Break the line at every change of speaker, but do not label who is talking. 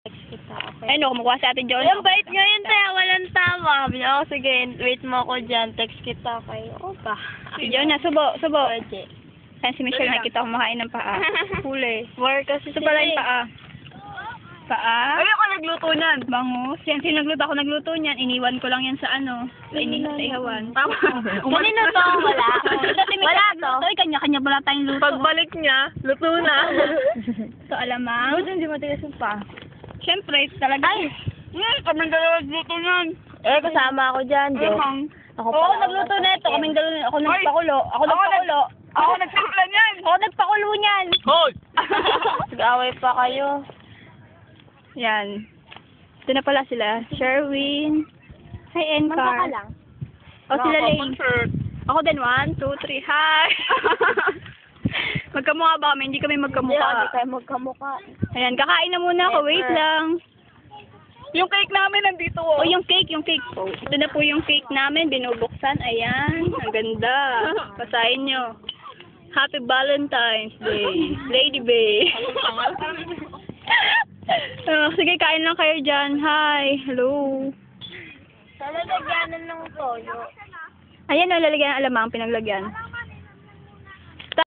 Text kita, okay?
Ay, no, kumukuha si Ate John.
Yung bait ngayon, tayo, walang tama. Sabi niya, oh, sige, wait mo ako dyan. Text kita kayo. O ba?
Si John na, subo.
Pwede.
Ayan si Michelle, nakikita ko kumakain ng paa. Huli.
More kasi
Ito pala yung paa. Paa?
Ay, ako nagluto niyan.
Bangus. Yan, sinagluto ako nagluto niyan. Iniwan ko lang yan sa ano. Sa ihawan.
Tama. Kanino to? Wala. Wala to.
Ito, kanya-kanya pala tayong luto.
Pagbalik niya, luto na.
Ito, alamang.
Hindi matigas yung pa.
Siyempre, talaga.
Ay!
Kaming dalawa nagluto niyan.
Eh, kasama ako dyan, Jo. Ako
Oo,
pala.
nagluto na ito. Kaming dalawa. Ako nagpakulo. Ako nagpakulo niyan. Ako nagpakulo niyan.
Hoy!
Nag-away pa kayo.
Yan. Ito na pala sila. Sherwin. Hi, Encar.
lang.
O, sila Lane. Ako din. 1, 2, 3. Hi! Magkamukha ba kami? Hindi kami
Hindi
magkamukha.
kayo magkamukha.
Ayan, kakain na muna ako. Wait lang.
Yung cake namin nandito.
O, yung cake po. Ito na po yung cake namin. Binubuksan. Ayan. Ang ganda. Pasahin nyo. Happy Valentine's Day. Lady Bay. Sige, kain lang kayo dyan. Hi. Hello.
Lalagyanan ng toyo.
Ayan, lalagyan ng alamang pinaglagyan.